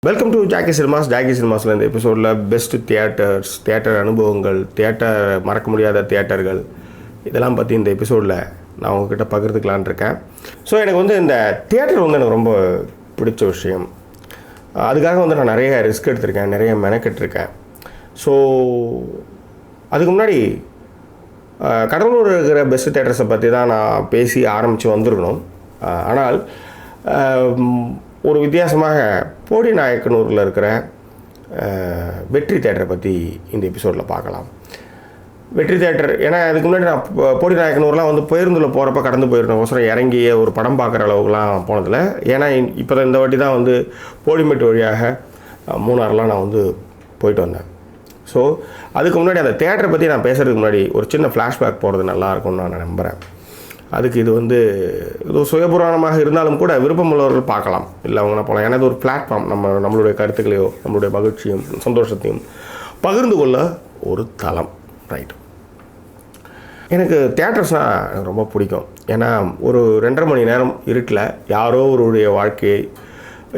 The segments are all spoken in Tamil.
வெல்கம் டு ஜாக்கி சினிமாஸில் இந்த எபிசோடில் பெஸ்ட்டு தியேட்டர் அனுபவங்கள், தியேட்டர் மறக்க முடியாத தியேட்டர்கள் இதெல்லாம் பற்றி இந்த எபிசோடில் நான் உங்ககிட்ட பகிர்ந்துக்கலான் இருக்கேன். ஸோ எனக்கு இந்த தியேட்டர் எனக்கு ரொம்ப பிடிச்ச விஷயம். அதுக்காக நான் நிறைய ரிஸ்க் எடுத்திருக்கேன், நிறைய மெனக்கெட்டிருக்கேன். ஸோ அதுக்கு முன்னாடி கடலூர் இருக்கிற பெஸ்ட்டு தியேட்டர்ஸை பற்றி தான் நான் பேசி ஆரம்பித்து வந்திருக்கணும். ஆனால் ஒரு வித்தியாசமாக போடி நாயக்கனூரில் இருக்கிற வெற்றி தேட்டரை பற்றி இந்த எபிசோடில் பார்க்கலாம். வெற்றி தேட்டர் ஏன்னா அதுக்கு முன்னாடி நான் போடி நாயக்கனூர்லாம் பேருந்தில் போகிறப்ப கடந்து போயிருந்தோம், இறங்கிய ஒரு படம் பார்க்குற அளவுக்குலாம் போனதில்லை. ஏன்னா இப்போ தான் இந்த வாட்டி தான் போடிமெட்டு வழியாக மூணாறுலாம் நான் போயிட்டு வந்தேன். ஸோ அதுக்கு முன்னாடி அந்த தேட்டரை பற்றி நான் பேசுகிறதுக்கு முன்னாடி ஒரு சின்ன ஃப்ளாஷ்பேக் போகிறது நல்லாயிருக்கும்னு நான் நம்புகிறேன். அதுக்கு இது சுயபுராணமாக இருந்தாலும் கூட விருப்பமுள்ளவர்கள் பார்க்கலாம், இல்லை அவங்க போகலாம். ஏன்னா இது ஒரு பிளாட்ஃபார்ம், நம்மளுடைய கருத்துக்களையோ நம்மளுடைய மகிழ்ச்சியும் சந்தோஷத்தையும் பகிர்ந்து கொள்ள ஒரு தளம். ரைட், எனக்கு தியேட்டர்ஸ்னால் எனக்கு ரொம்ப பிடிக்கும். ஏன்னா ஒரு 2.5 மணி நேரம் இருட்டில் யாரோ ஒருடைய வாழ்க்கையை,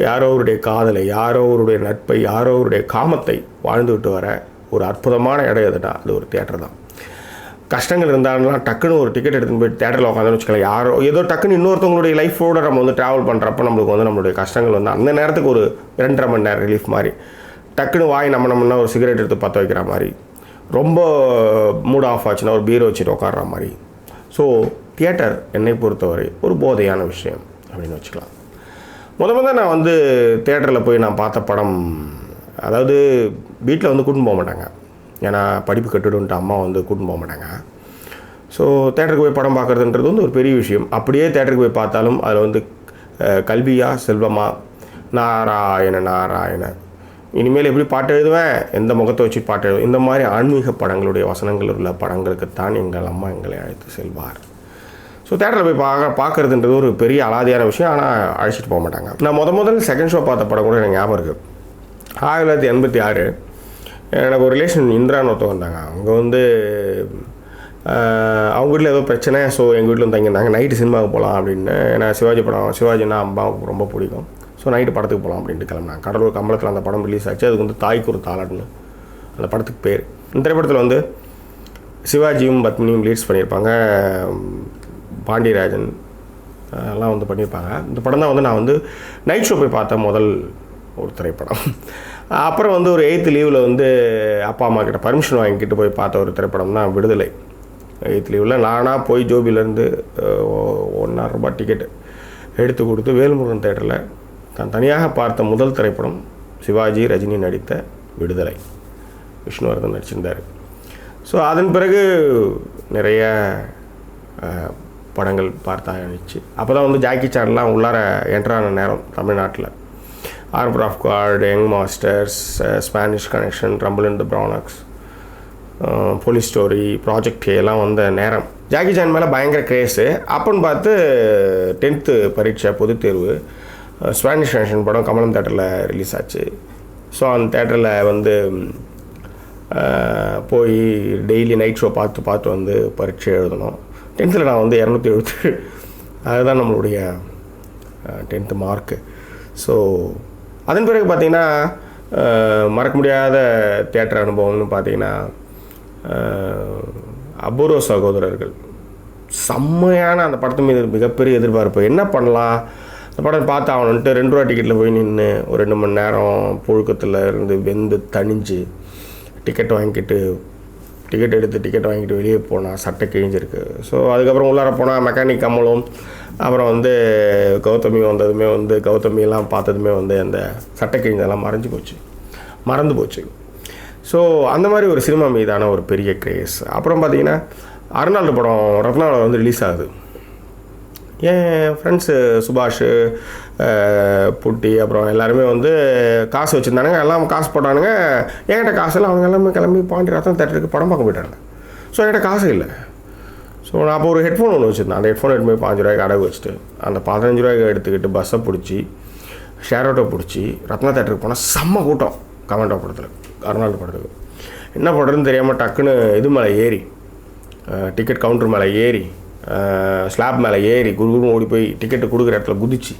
யாரோ அவருடைய காதலை, யாரோ அவருடைய நட்பை, யாரோ அவருடைய காமத்தை வாழ்ந்துவிட்டு வர ஒரு அற்புதமான இடம் எதுனா அது ஒரு தியேட்டர் தான். கஷ்டங்கள் இருந்தாலும் டக்குன்னு ஒரு டிக்கெட் எடுத்துன்னு போய் தேட்டரில் உட்காந்துன்னு வச்சுக்கலாம். யாரோ ஏதோ டக்குன்னு இன்னொருத்தவங்களுடைய லைஃபோடு நம்ம ட்ராவல் பண்ணுறப்ப நம்மளுக்கு நம்மளுடைய கஷ்டங்கள் அந்த நேரத்துக்கு ஒரு 2.5 மணி நேரம் ரிலீஃப் மாதிரி, டக்குன்னு வாய் நம்மனா ஒரு சிகரெட் எடுத்து பற்ற வைக்கிற மாதிரி, ரொம்ப மூட் ஆஃப் ஆச்சுன்னா ஒரு பீரை வச்சுட்டு உட்காடுற மாதிரி. ஸோ தியேட்டர் என்னை பொறுத்தவரை ஒரு போதையான விஷயம் அப்படின்னு வச்சுக்கலாம். முதல்ல நான் தியேட்டரில் போய் நான் பார்த்த படம், அதாவது வீட்டில் கூட்டின்னு போக மாட்டாங்க, ஏன்னா படிப்பு கட்டுடுன்ட்டு அம்மா கூட்டின்னு போக மாட்டாங்க. ஸோ தேட்டருக்கு போய் படம் பார்க்குறதுன்றது ஒரு பெரிய விஷயம். அப்படியே தேட்டருக்கு போய் பார்த்தாலும் அதில் கல்வியா செல்வமா, நாராயண இனிமேல் எப்படி பாட்டு எழுதுவேன், எந்த முகத்தை வச்சு பாட்டு எழுதுவேன், இந்த மாதிரி ஆன்மீக படங்களுடைய வசனங்கள் உள்ள படங்களுக்குத்தான் எங்கள் அம்மா எங்களை அழைத்து செல்வார். ஸோ தேட்டரில் போய் பார்க்குறதுன்றது ஒரு பெரிய அலாதியான விஷயம். ஆனால் அழைச்சிட்டு போக மாட்டாங்க. நான் முதல் செகண்ட் ஷோ பார்த்த படம் கூட எனக்கு ஞாபகம் இருக்குது. 1986 எனக்கு ஒரு ரிலேஷன் இந்திரான்னு ஒருத்தவங்க வந்தாங்க. அவங்க அவங்க வீட்டில் ஏதோ பிரச்சனை. ஸோ எங்கள் வீட்டில் தங்கியிருந்தாங்க. நைட்டு சினிமாவுக்கு போகலாம் அப்படின்னு. ஏன்னா சிவாஜினா அம்மாவுக்கு ரொம்ப பிடிக்கும். ஸோ நைட்டு படத்துக்கு போகலாம் அப்படின்ட்டு கிளம்பினாங்க. கடலூர் கம்பளத்தில் அந்த படம் ரிலீஸ் ஆச்சு. அதுக்கு தாய்க்கு ஒரு தாளாட்னு அந்த படத்துக்கு பேர். இந்த திரைப்படத்தில் சிவாஜியும் பத்மினியும் லீட்ஸ் பண்ணியிருப்பாங்க. பாண்டியராஜன் எல்லாம் பண்ணியிருப்பாங்க. இந்த படம் தான் நான் நைட் ஷோ போய் பார்த்த முதல் ஒரு திரைப்படம். அப்புறம் ஒரு 8th லீவில் அப்பா அம்மா கிட்ட பர்மிஷன் வாங்கிக்கிட்டு போய் பார்த்த ஒரு திரைப்படம் தான் விடுதலை. 8th லீவில் நானாக போய் ஜோபியிலேருந்து 1,000 ரூபாய் டிக்கெட்டு எடுத்து கொடுத்து வேல்முருகன் தேட்டரில் தான் தனியாக பார்த்த முதல் திரைப்படம் சிவாஜி ரஜினி நடித்த விடுதலை. விஷ்ணுவர்தன் நடிச்சிருந்தார். ஸோ அதன் பிறகு நிறைய படங்கள் பார்த்தா ஆரம்பிச்சு. அப்போ தான் ஜாக்கி சான்லாம் உள்ளார என்ட்ரான நேரம் தமிழ்நாட்டில். Armour of God, young masters, Spanish connection, rumble in the Bronx, police story, project எல்லாம் வந்த நேரம். ஜாக்கி சான் மேலே பயங்கர கிரேஸு. அப்போன்னு பார்த்து 10th பரீட்சை பொதுத் தேர்வு, ஸ்பானிஷ் கனெக்ஷன் படம் கமலம் தேட்டரில் ரிலீஸ் ஆச்சு. ஸோ அந்த தேட்டரில் போய் டெய்லி நைட் ஷோ பார்த்து பரீட்சை எழுதணும். 10th நான் 270, அதுதான் நம்மளுடைய 10th மார்க்கு. ஸோ அதன் பிறகு பார்த்திங்கன்னா மறக்க முடியாத தியேட்டர் அனுபவம்னு பார்த்திங்கன்னா அபூர்வ சகோதரர்கள். செம்மையான அந்த படத்து மீது மிகப்பெரிய எதிர்பார்ப்பு. என்ன பண்ணலாம் அந்த படம் பார்த்து அவனுன்ட்டு 2 ரூபா டிக்கெட்டில் போய் நின்று ஒரு 2 மணி நேரம் புழுக்கத்தில் இருந்து வெந்து தணிஞ்சு டிக்கெட் வாங்கிட்டு வெளியே போனால் சட்டை கிழிஞ்சிருக்கு. ஸோ அதுக்கப்புறம் உள்ளார போனால் மெக்கானிக் கம்மலும், அப்புறம் கௌதமி வந்ததுமே கௌதமியெல்லாம் பார்த்ததுமே அந்த சட்டை கிழிஞ்சதெல்லாம் மறந்து போச்சு. ஸோ அந்த மாதிரி ஒரு சினிமா மீதான ஒரு பெரிய கிரேஸ். அப்புறம் பார்த்திங்கன்னா அருணாள் படம் ரத்னாவில் ரிலீஸ் ஆகுது. என் ஃப்ரெண்ட்ஸு சுபாஷ், புட்டி, அப்புறம் எல்லாருமே காசு வச்சுருந்தானுங்க. எல்லாம் காசு போட்டானுங்க. என்கிட்ட காசு இல்லை. அவங்க எல்லாமே கிளம்பி பாண்டி ரத்னம் தேட்டருக்கு படம் பார்க்க போயிட்டாங்க. ஸோ என்கிட்ட காசு இல்லை. ஸோ நான் அப்போ ஒரு ஹெட்ஃபோன் ஒன்று வச்சுருந்தேன். அந்த ஹெட்ஃபோன் எடுத்து போய் 5 ரூபாய்க்கு அடகு வச்சுட்டு அந்த 15 ரூபாய்க்கு எடுத்துக்கிட்டு பஸ்ஸை பிடிச்சி ஷேர் ஆட்டோ பிடிச்சி ரத்னா தேட்டருக்கு போனால் செம்ம கூட்டம். கமெண்டோ படத்தில் அருணாள் படத்துக்கு என்ன பண்ணுறதுன்னு தெரியாமல் டக்குன்னு இது மேலே ஏறி, டிக்கெட் கவுண்டர் மேலே ஏறி, ஸ்லாப் மேலே ஏறி குருகுரும் ஓடி போய் டிக்கெட்டு கொடுக்குற இடத்துல குதிச்சு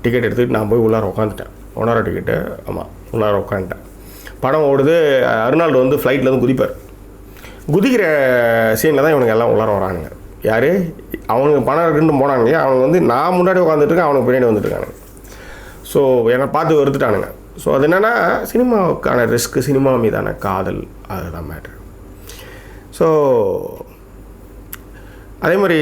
டிக்கெட் எடுத்துகிட்டு நான் போய் உள்ளார உட்காந்துட்டேன். 1 hour டிக்கெட்டு. ஆமாம், 1 hour உட்காந்துட்டேன். படம் ஓடுது. அருணால்டு வந்து ஃப்ளைட்லேருந்து குதிப்பார். குதிக்கிற சீனில் தான் இவனுங்க எல்லாம் உள்ளார வரானுங்க. யார்? அவனுக்கு பணம் இருக்குன்னு போனாங்க. அவனுக்கு வந்து நான் முன்னாடி உட்காந்துட்டுருக்கேன், அவனுக்கு பின்னாடி வந்துட்டுருக்கானுங்க. ஸோ என்னை பார்த்து வெறுத்துட்டானுங்க. ஸோ அது என்னென்னா, சினிமாவுக்கான ரிஸ்க்கு, சினிமா மீதான காதல், அதுதான் மேட்ரு. ஸோ அதே மாதிரி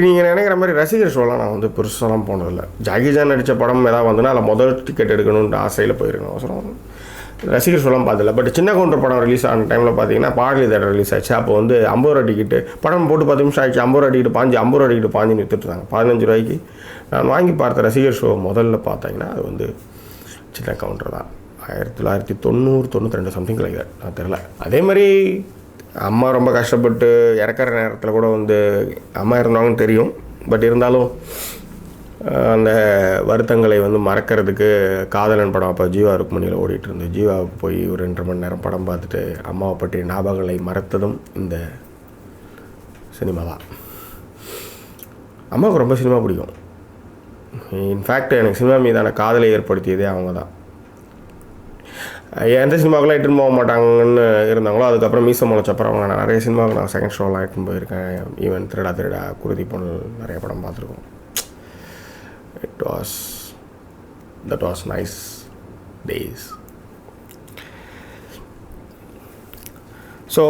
நீங்கள் நினைக்கிற மாதிரி ரசிகர் ஷோலாம் நான் வந்து பெருசாலாம் போனதில்லை. ஜாக்கி சான் நடித்த படம் ஏதாவது வந்துன்னா அதில் முதல் டிக்கெட் எடுக்கணுன்ற ஆசையில் போயிருக்கணும். அவசரம் ரசிகர் ஷோலாம் பார்த்ததில்ல. பட் சின்ன கவுண்டர் படம் ரிலீஸ் ஆன டைமில் பார்த்தீங்கன்னா பாடலி தேட்டர் ரிலீஸ் ஆச்சு. அப்போ வந்து 50 ரூபா டிக்கெட்டு படம் போட்டு 10 நிமிஷம் ஆச்சு. 50 ரூபா டிக்கெட்டு 50 ரூபா டிக்கெட்டு பாஞ்சு விற்றுட்டுருந்தாங்க. 15 ரூபாய்க்கு நான் வாங்கி பார்த்த ரசிகர் ஷோ முதல்ல பார்த்தீங்கன்னா அது வந்து சின்ன கவுண்டர் தான். 1990-92 சம்திங் லைக் தட், நான் தெரில. அதே மாதிரி அம்மா ரொம்ப கஷ்டப்பட்டு இறக்குற நேரத்தில் கூட வந்து அம்மா இருந்தாங்கன்னு தெரியும். பட் இருந்தாலும் அந்த வருத்தங்களை வந்து மறக்கிறதுக்கு காதலன் படம் அப்போ ஜீவா ருக்மணியில் ஓடிட்டு இருந்தது. ஜீவாவுக்கு போய் ஒரு 2 மணி நேரம் படம் பார்த்துட்டு அம்மாவை பற்றிய ஞாபகங்களை மறத்ததும் இந்த சினிமா தான். அம்மாவுக்கு ரொம்ப சினிமா பிடிக்கும். இன்ஃபேக்ட் எனக்கு சினிமா மீதான காதலை ஏற்படுத்தியதே அவங்க தான். எந்த சினிமாவுக்குலாம் இட்டுன்னு போக மாட்டாங்கன்னு இருந்தாங்களோ, அதுக்கப்புறம் மீச முளைச்சப்பறம் அவங்க நிறைய சினிமாவுக்கு நான் செகண்ட் ஷோலாம் இட்டுன்னு போயிருக்கேன். ஈவன் திருடா குருதி பொண்ணு நிறைய படம் பார்த்துருக்கோம். that was nice days. So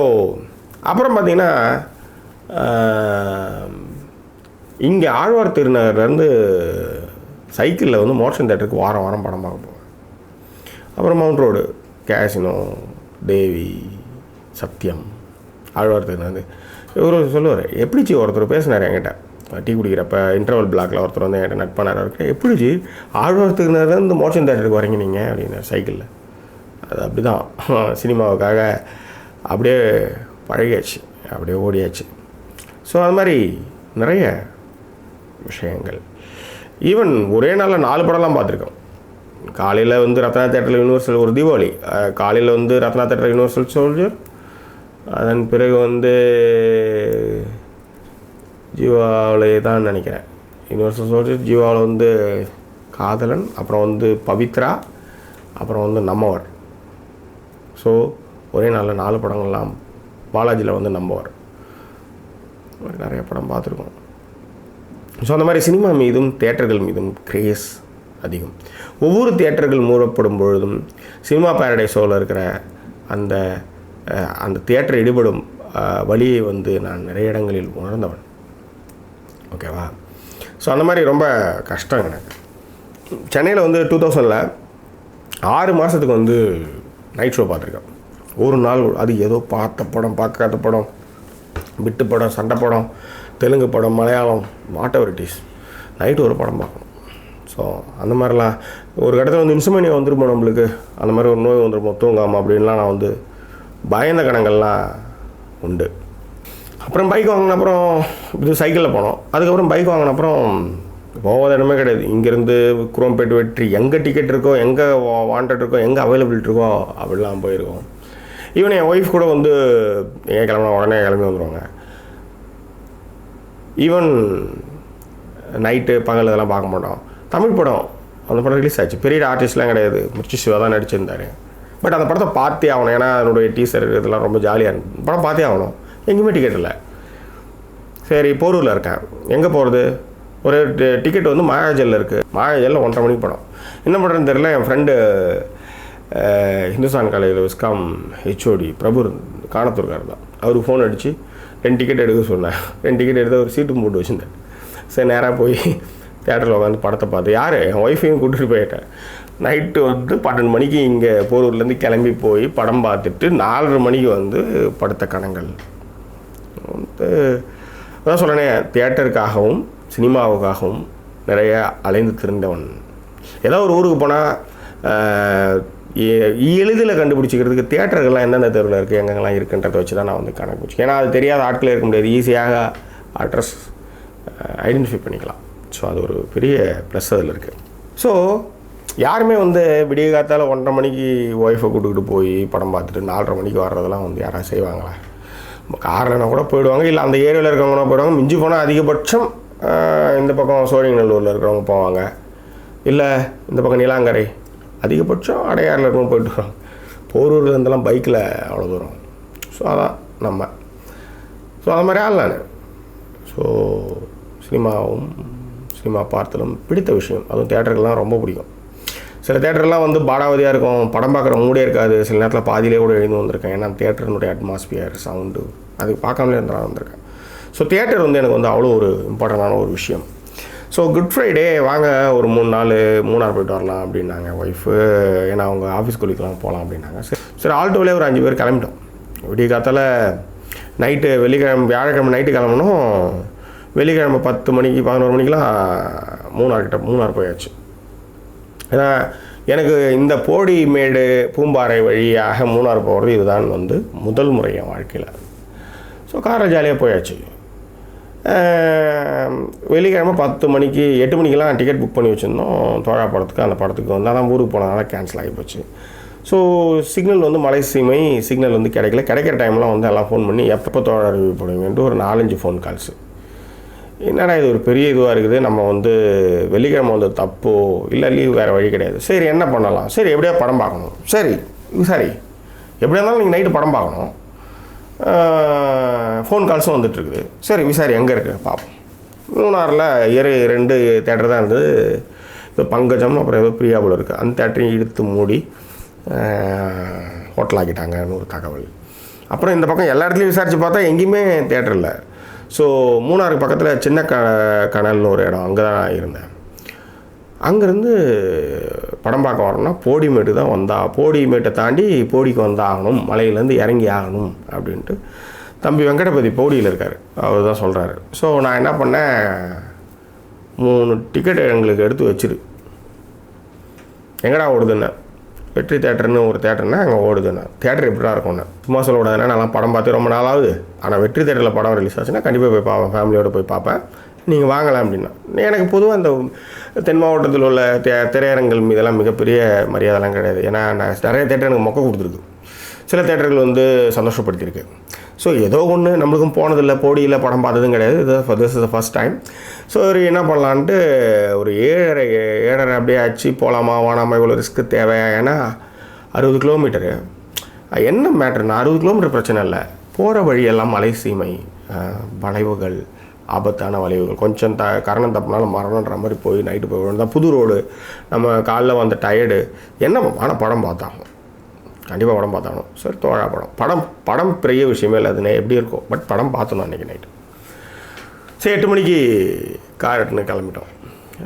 அப்புறம் பார்த்திங்கன்னா இங்கே ஆழ்வார் திருநகர்லேருந்து சைக்கிளில் வந்து மோஷன் தேட்டருக்கு வாரம் வாரம் படம் பார்க்க போவேன். அப்புறம் மவுண்ட் ரோடு, கேசினோ, தேவி, சத்யம், ஆழ்வார் திருநகர். இவர் சொல்லுவார், எப்படிச்சு ஒருத்தர் பேசினார் என்கிட்ட டீ குடிக்கிறப்ப இன்டர்வல் பிளாக்கில் ஒருத்தர் வந்து என்கிட்ட நட்பானார். அவர்கிட்ட எப்படிச்சு ஆழ்வார் திருநகர்லேருந்து மோஷன் தேட்டருக்கு வரீங்க நீங்கள் அப்படின்னு சைக்கிளில். அது அப்படி தான் சினிமாவுக்காக அப்படியே பழகியாச்சு, அப்படியே ஓடியாச்சு. ஸோ அது மாதிரி நிறைய விஷயங்கள். ஈவன் ஒரே நாளில் 4 படம்லாம் பார்த்துருக்கோம். காலையில் வந்து ரத்னா தேட்டரில் யூனிவர்சல் ஒரு தீபாவளி, காலையில் வந்து ரத்னா தேட்டரில் யூனிவர்சல் சோல்ஜர், அதன் பிறகு வந்து ஜீவாவிலே தான் நினைக்கிறேன் யூனிவர்சல் சோல்ஜர், ஜீவாவில் வந்து காதலன், அப்புறம் வந்து பவித்ரா, அப்புறம் வந்து நம்மவர். ஸோ ஒரே நாளில் 4 படங்கள்லாம் பாலாஜியில் வந்து நம்மவர். நிறைய படம் பார்த்துருக்கோம். ஸோ அந்த மாதிரி சினிமா மீதும் தியேட்டர்கள் மீதும் கிரேஸ் அதிகம். ஒவ்வொரு தியேட்டர்கள் மூடப்படும் பொழுதும் சினிமா பேரடைஸ் ஷோவில் இருக்கிற அந்த அந்த தியேட்டர் இடிபடும் வழியை வந்து நான் நிறைய இடங்களில் உணர்ந்தவன். ஓகேவா? ஸோ அந்த மாதிரி ரொம்ப கஷ்டம் எனக்கு. சென்னையில் வந்து 2000 6 மாதத்துக்கு வந்து நைட் ஷோ பார்த்துருக்கேன். ஒரு நாள் அது ஏதோ பார்த்த படம், பார்க்காத படம், விட்டு படம், சண்டை படம், தெலுங்கு படம், Malayalam, what ever it is, night ஒரு படம் பார்க்கணும். ஸோ அந்த மாதிரிலாம் ஒரு இடத்துல வந்து இன்சுமேனியா வந்துருப்போம் நம்மளுக்கு, அந்த மாதிரி ஒரு நோய் வந்துருப்போம் தூங்காமல் அப்படின்லாம் நான் வந்து பயந்த கணங்கள்லாம் உண்டு. அப்புறம் பைக் வாங்கின அப்புறம் இது சைக்கிளில் போனோம். அதுக்கப்புறம் பைக் வாங்கின அப்புறம் போகாத இடமே கிடையாது. இங்கேருந்து குரோம்பேட்டு வெற்றி எங்கே டிக்கெட் இருக்கோ, எங்கே வாண்டட் இருக்கோ, எங்கே அவைலபிலிட்டி இருக்கோ அப்படிலாம் போயிருக்கோம். ஈவன் என் ஒய்ஃப் கூட வந்து எங்கே கிளம்புனா உடனே கிளம்பி வந்துடுவாங்க. ஈவன் நைட்டு பகல் இதெல்லாம் பார்க்க மாட்டோம். தமிழ் படம், அந்த படம் ரிலீஸ் ஆச்சு, பெரிய ஆர்டிஸ்ட்லாம் கிடையாது, மிர்ச்சி சிவா தான் நடிச்சிருந்தார். பட் அந்த படத்தை பார்த்தே ஆகணும், ஏன்னா அதனுடைய டீசர் இதெல்லாம் ரொம்ப ஜாலியாக இருந்துச்சு. படம் பார்த்தே ஆகணும். எங்கேயுமே டிக்கெட் இல்லை. சரி, போரூரில் இருக்கேன், எங்கே போகிறது? ஒரு டிக்கெட் வந்து மாயாஜலில் இருக்குது. மாயாஜலில் 1:30 மணிக்கு படம். என்ன பண்ணுறதுன்னு தெரியல. என் ஃப்ரெண்டு ஹிந்துஸ்தான் காலேஜில் விஸ்காம் ஹெச்ஓடி பிரபு காணத்தூர்கார் தான். அவருக்கு ஃபோன் அடித்து 2 டிக்கெட் எடுக்க சொன்னேன். 2 டிக்கெட் எடுத்து ஒரு சீட்டும் போட்டு வச்சுருந்தேன். சரி, நேராக போய் தேட்டரில் உட்காந்து படத்தை பார்த்து, யார் என் ஒய்ஃபையும் கூட்டிகிட்டு போயிட்டேன். நைட்டு வந்து 12 மணிக்கு இங்கே போரூர்லேருந்து கிளம்பி போய் படம் பார்த்துட்டு 4:30 மணிக்கு வந்து படுத்த கணங்கள் வந்து அதான் சொல்கிறேனே, தியேட்டருக்காகவும் சினிமாவுக்காகவும் நிறைய அலைந்து திரிந்தவன். ஏதோ ஒரு ஊருக்கு போனால் எளிதில் கண்டுபிடிச்சிக்கிறதுக்கு தியேட்டர்கள்லாம் எந்தெந்த தெருவில் இருக்குது, எங்கெங்கெல்லாம் இருக்குன்றதை வச்சு தான் நான் வந்து கணக்கு பிடிச்சி. ஏன்னா அது தெரியாத ஆட்களே இருக்க முடியாது, ஈஸியாக அட்ரஸ் ஐடென்டிஃபை பண்ணிக்கலாம். ஸோ அது ஒரு பெரிய ப்ளஸ் அதில் இருக்குது. ஸோ யாருமே வந்து விடிய காத்தால் 1:30 மணிக்கு ஒய்ஃபை கூட்டுக்கிட்டு போய் படம் பார்த்துட்டு 4:30 மணிக்கு வர்றதெல்லாம் வந்து யாராவது செய்வாங்களா? காரணம்னா கூட போயிடுவாங்க, இல்லை அந்த ஏரியாவில் இருக்கிறவங்க போயிடுவாங்க. மிஞ்சி போனால் அதிகபட்சம் இந்த பக்கம் சோழிங்கநல்லூரில் இருக்கிறவங்க போவாங்க, இல்லை இந்த பக்கம் நீலாங்கரை அதிகபட்சம் அடையாறில் இருக்கும் போயிட்டு வரோம். போரூர்லேருந்தெல்லாம் பைக்கில் அவ்வளோ தூரம். ஸோ அதான் நம்ம. ஸோ அது மாதிரி ஆள் நான். ஸோ சினிமா பார்த்தலும் பிடித்த விஷயம். அதுவும் தேட்டருக்கெல்லாம் ரொம்ப பிடிக்கும். சில தேட்டர்லாம் வந்து பாடாவதியாக இருக்கும், படம் பார்க்குற மூடே இருக்காது. சில நேரத்தில் பாதியிலே கூட எழுந்து வந்திருக்கேன். ஏன்னா தேட்டருனுடைய அட்மாஸ்பியர், சவுண்டு அது பார்க்காமலே இருந்தால் வந்திருக்கேன். ஸோ தியேட்டர் வந்து எனக்கு வந்து அவ்வளோ ஒரு இம்பார்ட்டண்டான ஒரு விஷயம். ஸோ குட் ஃப்ரைடே வாங்க ஒரு 3 நாள் மூணார் போய்ட்டு வரலாம் அப்படின்னாங்க ஒய்ஃபு. ஏன்னா அவங்க ஆஃபீஸ் கொலிக்கெலாம் போகலாம் அப்படின்னாங்க. சரி ஆல்டோவிலே ஒரு 5 பேர் கிளம்பிட்டோம். விடிய காத்தால் நைட்டு வியாழக்கிழமை நைட்டு கிளம்பணும். வெள்ளிக்கிழமை 10 மணிக்கு 11 மணிக்கெலாம் மூணார் போயாச்சு. ஏன்னா எனக்கு இந்த போடிமேடு பூம்பாறை வழியாக மூணார் போகிறது இதுதான் வந்து முதல் முறை என் வாழ்க்கையில். ஸோ காரில் ஜாலியாக போயாச்சு. வெள்ளிக்கிழமை 10 மணிக்கு 8 மணிக்கெலாம் டிக்கெட் புக் பண்ணி வச்சுருந்தோம் தோழா படத்துக்கு. அந்த படத்துக்கு வந்து அதான் ஊருக்கு போனதுனால கேன்சல் ஆகி போச்சு. ஸோ சிக்னல் வந்து மலை சீமை சிக்னல் வந்து கிடைக்கிற டைம்லாம் வந்து எல்லாம் ஃபோன் பண்ணி எப்போ தோழா ரிவ்யூ போடுவீங்கன்ட்டு ஒரு 4-5 ஃபோன் கால்ஸு. என்னடா இது ஒரு பெரிய இதுவாக இருக்குது, நம்ம வந்து வெள்ளிக்கிழமை வந்து தப்போ இல்லை லீவ் வேறு வழி கிடையாது. சரி என்ன பண்ணலாம், சரி எப்படியா படம் பார்க்கணும். சரி எப்படியா இருந்தாலும் நீங்கள் நைட்டு படம் பார்க்கணும். ஃபோன் கால்ஸும் வந்துட்டுருக்குது. சரி விசாரி எங்கே இருக்குது பார்ப்போம். மூணாரில் 2 தேட்டர் தான் இருந்தது. இப்போ பங்கஜம் அப்புறம் ஏதோ பிரியாபுல் இருக்குது. அந்த தேட்டரையும் இழுத்து மூடி ஹோட்டல் ஆக்கிட்டாங்கன்னு ஒரு தகவல். அப்புறம் இந்த பக்கம் எல்லா இடத்துலையும் விசாரித்து பார்த்தா எங்கேயுமே தேட்டர் இல்லை. ஸோ மூணாருக்கு பக்கத்தில் சின்ன கனல்னு ஒரு இடம், அங்கே தான் இருந்தேன். அங்கேருந்து படம் பார்க்க வரணும்னா போடிமேட்டு தான் போடிமேட்டை தாண்டி போடிக்கு வந்தாகணும், மலையிலேருந்து இறங்கி ஆகணும் அப்படின்ட்டு தம்பி வெங்கடபதி போடியில் இருக்கார், அவர் தான் சொல்கிறாரு. ஸோ நான் என்ன பண்ணேன், 3 டிக்கெட் எங்களுக்கு எடுத்து வச்சிரு. எங்கடா ஓடுதுன்னு, வெற்றி தேட்டர்னு ஒரு தேட்டர்னா அங்கே ஓடுதுண்ணா. தேட்டர் எப்படிதான் இருக்கும்ண்ணா, சும்மா சொல்லக்கூடாதுன்னா நான் படம் பார்த்து ரொம்ப நாளாகுது, ஆனால் வெற்றி தேட்டரில் படம் ரிலீஸ் ஆச்சுன்னா கண்டிப்பாக போய் பார்ப்பேன், ஃபேமிலியோடு போய் பார்ப்பேன், நீங்கள் வாங்கலாம் அப்படின்னா. எனக்கு பொதுவாக இந்த தென் மாவட்டத்தில் உள்ள திரையரங்கள் மீதெல்லாம் மிகப்பெரிய மரியாதைலாம் கிடையாது. ஏன்னா நான் நிறைய தேட்டர் எனக்கு மொக்க கொடுத்துருக்கு, சில தேட்டர்கள் வந்து சந்தோஷப்படுத்தியிருக்கு. ஸோ ஏதோ ஒன்று நம்மளுக்கும் போனதில்லை, போடியில் படம் பார்த்ததும் கிடையாது, this is the first time. So ஒரு என்ன பண்ணலான்ட்டு ஒரு 7:30 அப்படியே ஆச்சு. போகலாமா வானாமா, இவ்வளோ ரிஸ்க்கு தேவை. ஏன்னா 60 கிலோமீட்டரு. என்ன மேட்ருன்னா 60 கிலோமீட்டர் பிரச்சனை இல்லை, போகிற வழியெல்லாம் மலை சீமை, வளைவுகள், ஆபத்தான வளைவுகள், கொஞ்சம் கரணம் தப்புனாலும் மரணன்ற மாதிரி போய் நைட்டு போய் விழுந்தா புது ரோடு, நம்ம காலைல வந்த டயர்டு, என்ன ஆனால் படம் பார்த்தாங்க, கண்டிப்பாக படம் பார்த்தாலும். சரி தோழா படம் பெரிய விஷயமே இல்லை, அது எப்படி இருக்கும், பட் படம் பார்த்தோம் அன்றைக்கி நைட்டு. சரி 8 மணிக்கு கார் எடுத்துன்னு கிளம்பிட்டோம்.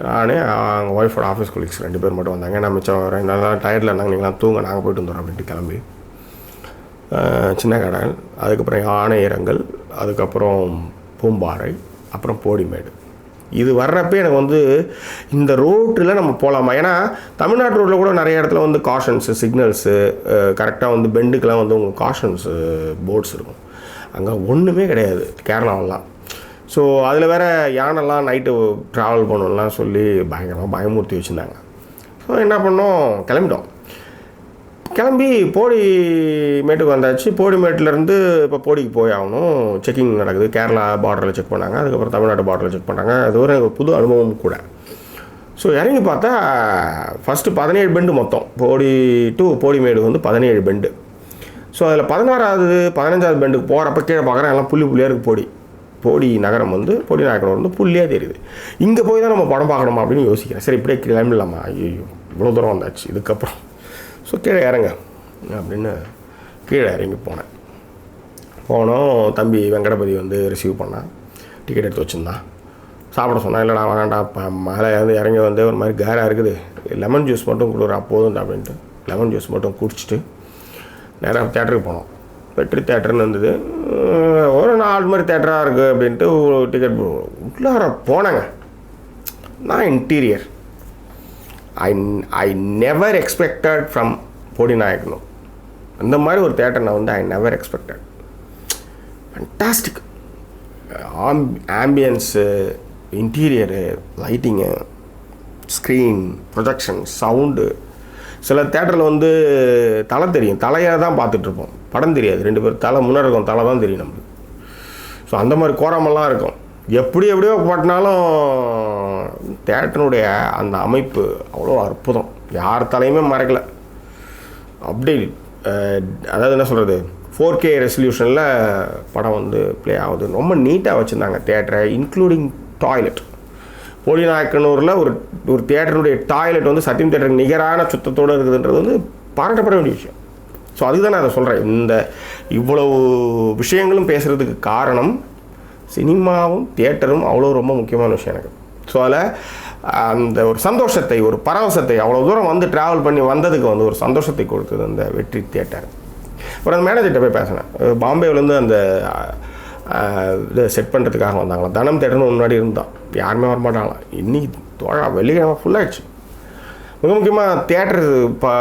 நான் அவங்க ஒய்ஃபோட ஆஃபீஸ் கொலீக்ஸ் 2 பேர் மட்டும் வந்தாங்க. நான் மிச்சம் 2 நாள் டயர்டில் இருந்தாங்க, நீங்களாம் தூங்க, நாங்கள் போய்ட்டு வந்துடுறோம் அப்படின்ட்டு கிளம்பி சின்ன கடல், அதுக்கப்புறம் ஆணையரங்கள், அதுக்கப்புறம் பூம்பாறை, அப்புறம் போடிமேடு. இது வர்றப்போ எனக்கு வந்து இந்த ரோட்டில் நம்ம போகலாமா, ஏன்னா தமிழ்நாட்டு ரோட்டில் கூட நிறைய இடத்துல வந்து காஷன்ஸு சிக்னல்ஸு கரெக்டாக வந்து பெண்டுக்கெலாம் வந்து உங்களுக்கு காஷன்ஸு போர்ட்ஸ் இருக்கும், அங்கே ஒன்றுமே கிடையாது கேரளாவெல்லாம். ஸோ அதில் வேறு யானைலாம் நைட்டு ட்ராவல் பண்ணணும்லாம் சொல்லி பயங்கரமாக பயமுறுத்தி வச்சுருந்தாங்க. ஸோ என்ன பண்ணோம், கிளம்பி போடிமேட்டுக்கு வந்தாச்சு. போடிமேட்டிலேருந்து இப்போ போடிக்கு போய் ஆகணும், செக்கிங் நடக்குது. கேரளா பார்டரில் செக் பண்ணாங்க, அதுக்கப்புறம் தமிழ்நாடு பார்டரில் செக் பண்ணாங்க. அது ஒரு புது அனுபவம் கூட. ஸோ இறங்கி பார்த்தா ஃபஸ்ட்டு 17 பெண்டு மொத்தம், போடி டு போடிமேடு வந்து 17 பெண்டு. ஸோ அதில் 16வது 15வது பெண்டுக்கு போகிறப்ப கீழே பார்க்குறேன் எல்லாம் புள்ளியாக இருக்குது. போடி நகரம் வந்து போடி நாயக்கனூர் வந்து புள்ளியாக தெரியுது. இங்கே போய் தான் நம்ம படம் பார்க்கணுமா அப்படின்னு யோசிக்கிறேன். சரி இப்படியே கிளம்பிடலாமா, ஐயோ இவ்வளோ தூரம் வந்தாச்சு இதுக்கப்புறம். ஸோ கீழே இறங்க அப்படின்னு கீழே இறங்கி போனோம். தம்பி வெங்கடபதி வந்து ரிசீவ் பண்ணான், டிக்கெட் எடுத்து வச்சுருந்தான். சாப்பிட சொன்னான், இல்லைடா வேண்டாம், மேலே வந்து இறங்கி வந்து ஒரு மாதிரி கேராக இருக்குது, லெமன் ஜூஸ் மட்டும் கொடுக்குறா போதும் அப்படின்ட்டு லெமன் ஜூஸ் மட்டும் குடிச்சிட்டு நேராக தேட்டருக்கு போனோம். வெற்றி தேட்டர்னு இருந்தது, ஒரு 4 மாதிரி தேட்டராக இருக்குது அப்படின்ட்டு டிக்கெட் உள்ளார போனாங்க. நான் interior I never expected from Bodinayakanur. அந்த மாதிரி ஒரு தேட்டர் நான் வந்து I never expected. Fantastic ambience, interior, lighting, screen, projection, sound. சில தேட்டரில் வந்து தலை தெரியும், தலையாக தான் பார்த்துட்ருப்போம், படம் தெரியாது. 2 பேர் தலை முன்னாடி இருக்கும், தலை தான் தெரியும் நம்மளுக்கு. ஸோ அந்த மாதிரி கோரமெல்லாம் இருக்கும். எப்படியோ பாட்டினாலும் தேட்டருடைய அந்த அமைப்பு அவ்வளோ அற்புதம். யார் தலையுமே மறைக்கல. அப்படி அதாவது என்ன சொல்கிறது, 4K ரெசல்யூஷனில் படம் வந்து ப்ளே ஆகுது. ரொம்ப நீட்டாக வச்சுருந்தாங்க தியேட்டரை, இன்க்ளூடிங் டாய்லெட். போடிநாயக்கனூரில் ஒரு தியேட்டருடைய டாய்லெட் வந்து சத்தியம் தியேட்டருக்கு நிகரான சுத்தத்தோடு இருக்குதுன்றது வந்து பாராட்டப்பட வேண்டிய விஷயம். ஸோ அதுக்கு தான் நான் அதை சொல்கிறேன். இந்த இவ்வளவு விஷயங்களும் பேசுகிறதுக்கு காரணம் சினிமாவும் தியேட்டரும் அவ்வளோ ரொம்ப முக்கியமான விஷயம் எனக்கு. ஸோ அதில் அந்த ஒரு சந்தோஷத்தை, ஒரு பரவசத்தை, அவ்வளோ தூரம் வந்து ட்ராவல் பண்ணி வந்ததுக்கு வந்து ஒரு சந்தோஷத்தை கொடுத்தது அந்த வெற்றி தியேட்டர். அப்புறம் அந்த மேனேஜர்கிட்ட போய் பேசினேன். பாம்பேவிலேருந்து அந்த இதை செட் பண்ணுறதுக்காக வந்தாங்களாம். தனம் தேட்டர்னு முன்னாடி இருந்தான், யாருமே வரமாட்டாங்களாம். இன்றைக்கி வெள்ளிக்கிழமை ஃபுல்லாகிடுச்சு. மிக முக்கியமாக தியேட்டர் இப்போ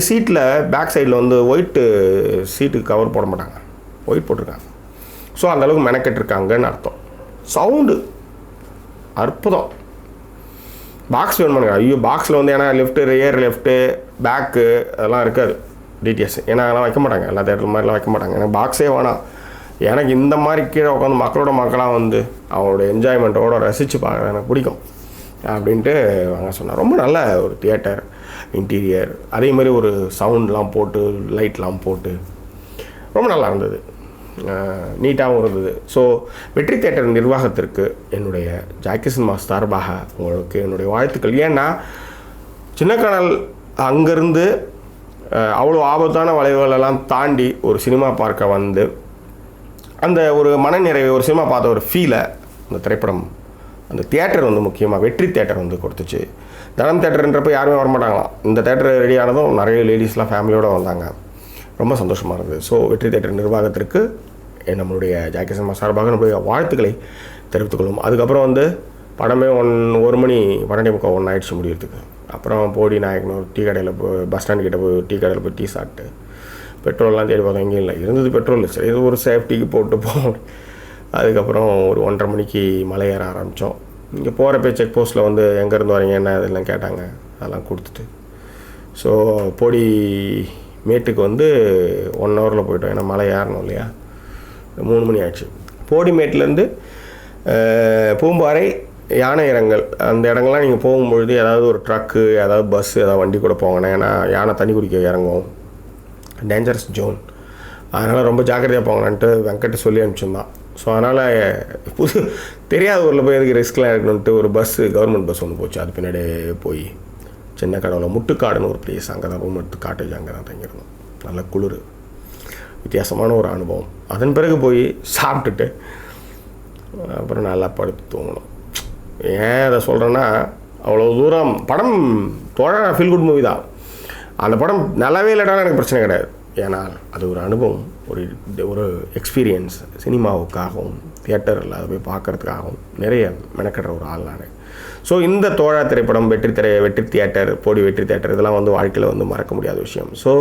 சீட்டில் பேக் சைடில் வந்து ஒயிட்டு சீட்டுக்கு கவர் போட மாட்டாங்க, ஒயிட் போட்டிருக்காங்க. ஸோ அந்தளவுக்கு மெனக்கெட்டுருக்காங்கன்னு அர்த்தம். சவுண்டு அற்புதம். பாக்ஸ் வேணுமானுங்க. ஐயோ பாக்ஸில் வந்து ஏன்னா லெஃப்ட்டு, ரியர் லெஃப்ட்டு, பேக்கு அதெல்லாம் இருக்காது டிடிஎஸ். ஏன்னா அதெல்லாம் வைக்க மாட்டாங்க, எல்லா தேட்டர் மாதிரிலாம் வைக்க மாட்டாங்க. எனக்கு பாக்ஸே வேணாம். எனக்கு இந்த மாதிரி கீழே உட்காந்து மக்களோட மக்களாக வந்து அவங்களோட என்ஜாய்மெண்ட்டோட ரசித்து பார்க்குறது எனக்கு பிடிக்கும் அப்படின்ட்டு அவங்க சொன்னார். ரொம்ப நல்ல ஒரு தியேட்டர் இன்டீரியர், அதே மாதிரி ஒரு சவுண்ட்லாம் போட்டு லைட்லாம் போட்டு ரொம்ப நல்லா இருந்தது, நீட்டாகவும் இருந்தது. ஸோ வெற்றி தியேட்டர் நிர்வாகத்திற்கு என்னுடைய ஜாக்கி சினிமாஸ் சார்பாக உங்களுக்கு என்னுடைய வாழ்த்துக்கள். ஏன்னா சின்னக்கடல் அங்கேருந்து அவ்வளோ ஆபத்தான வளைவுகளெல்லாம் தாண்டி ஒரு சினிமா பார்க்க வந்து அந்த ஒரு மனநிறைவு, ஒரு சினிமா பார்த்த ஒரு ஃபீலை அந்த திரைப்படம், அந்த தியேட்டர் வந்து முக்கியமாக வெற்றி தியேட்டர் வந்து கொடுத்துச்சு. தனம் தியேட்டர்ன்றப்போ யாருமே வரமாட்டாங்களாம். இந்த தியேட்டர் ரெடி ஆனதும் நிறைய லேடிஸ்லாம் ஃபேமிலியோடு வந்தாங்க. ரொம்ப சந்தோஷமாக இருந்தது. ஸோ வெற்றி தியேட்டர் நிர்வாகத்திற்கு நம்மளுடைய ஜாக்கி சினிமா சார்பாக நம்மளுடைய வாழ்த்துக்களை தெரிவித்துக்கொள்ளும். அதுக்கப்புறம் வந்து படமே 1 மணி 12:45 ஆயிடுச்சு முடியறதுக்கு. அப்புறம் போடி நாயக்கனூர் டீ கடையில் போய் பஸ் ஸ்டாண்ட் கிட்டே போய் டீ கடையில் போய் டீ சாப்பிட்டு பெட்ரோல்லாம் தேடி பார்த்தோம், எங்கேயும் இல்லை. இருந்தது பெட்ரோல், சரி இது ஒரு சேஃப்டிக்கு போட்டு போவோம். அதுக்கப்புறம் ஒரு 1:30 மணிக்கு மலை ஏற ஆரம்பித்தோம். இங்கே போகிறப்ப செக் போஸ்ட்டில் வந்து எங்கேருந்து வரீங்க என்ன இதெல்லாம் கேட்டாங்க, அதெல்லாம் கொடுத்துட்டு ஸோ போடி மேட்டுக்கு வந்து 1 ஹவரில் போயிட்டோம். ஏன்னா மலை ஏறணும் இல்லையா. 3 மணி ஆயிடுச்சு. போடி மேட்லேருந்து பூம்பாறை யானை இடங்கள், அந்த இடங்கள்லாம் நீங்கள் போகும்பொழுது ஏதாவது ஒரு ட்ரக்கு, ஏதாவது பஸ்ஸு, ஏதாவது வண்டி கூட போங்கண்ணே. ஏன்னா யானை தண்ணி குடிக்க இறங்கும், டேஞ்சரஸ் ஜோன், அதனால் ரொம்ப ஜாக்கிரதையாக போங்கண்ணான்ட்டு வெங்கட்டு சொல்லி அனுப்பிச்சிருந்தான். ஸோ அதனால் தெரியாத ஊரில் போய் எதுக்கு ரிஸ்க்லாம் இருக்கணுன்ட்டு ஒரு பஸ்ஸு, கவர்மெண்ட் பஸ் ஒன்று போச்சு. அது பின்னாடியே போய் சின்ன கடவுளை முட்டுக்காடுன்னு ஒரு பிளேஸ், அங்கே தான் ரூம் எடுத்து காட்டேஜ் அங்கே தான் தங்கியிருந்தோம். நல்ல குளிர், வித்தியாசமான ஒரு அனுபவம். அதன் பிறகு போய் சாப்பிட்டுட்டு அப்புறம் நல்லா படுத்து தூங்கணும். ஏன் அதை சொல்கிறேன்னா, அவ்வளோ தூரம் படம் ஃபீல் குட் மூவி தான். அந்த படம் நல்லாவே இல்லைனாலும் எனக்கு பிரச்சனை கிடையாது. ஏன்னா அது ஒரு அனுபவம், ஒரு எக்ஸ்பீரியன்ஸ். சினிமாவுக்காகவும் தியேட்டரில் அதை போய் பார்க்குறதுக்காகவும் நிறைய மெனக்கடுற ஒரு ஆள் நான். ஸோ இந்த தோழா திரைப்படம், வெற்றி தியேட்டர், போடி வெற்றி தியேட்டர், இதெல்லாம் வந்து வாழ்க்கையில் வந்து மறக்க முடியாத விஷயம். ஸோ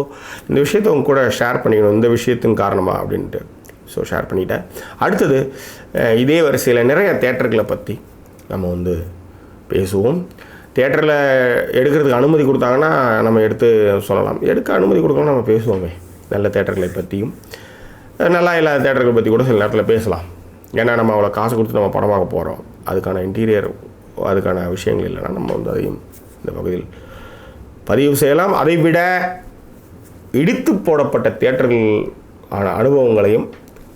இந்த விஷயத்தை உங்க கூட ஷேர் பண்ணிக்கணும், இந்த விஷயத்தின் காரணமாக அப்படின்ட்டு. ஸோ ஷேர் பண்ணிட்டேன். அடுத்தது இதே வரிசையில் நிறைய தியேட்டர்களை பற்றி நம்ம வந்து பேசுவோம். தியேட்டரில் எடுக்கிறதுக்கு அனுமதி கொடுத்தாங்கன்னா நம்ம எடுத்து சொல்லலாம், எடுக்க அனுமதி கொடுக்கலாம் நம்ம பேசுவோமே. நல்ல தியேட்டர்களை பற்றியும் நல்லா இல்லாத தியேட்டர்களை பற்றி கூட சில நேரத்தில் பேசலாம். ஏன்னா நம்ம அவ்வளோ காசு கொடுத்து நம்ம படம் பார்க்க போகிறோம், அதுக்கான இன்டீரியர், அதுக்கான விஷயங்கள் இல்லைன்னா நம்ம வந்து அதையும் இந்த பகுதியில் பதிவு செய்யலாம். அதை விட இடித்து போடப்பட்ட தியேட்டர்கள் அனுபவங்களையும்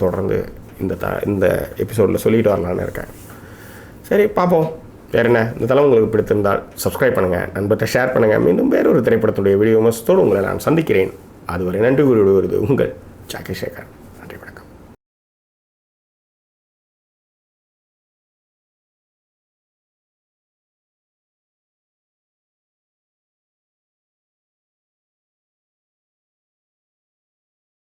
தொடர்ந்து இந்த எபிசோடில் சொல்லிட்டு வரலான்னு இருக்கேன். சரி பார்ப்போம். வேறு என்ன, இந்த தளம் உங்களுக்கு பிடித்திருந்தால் சப்ஸ்கிரைப் பண்ணுங்கள், நண்பர்கிட்ட ஷேர் பண்ணுங்கள். மீண்டும் வேறொரு திரைப்படத்துடைய வீடியோ விமர்சனத்தோடு உங்களை நான் சந்திக்கிறேன். அதுவரை நன்றி கூறி விடுவது உங்கள் ஜாக்கி சேகர்.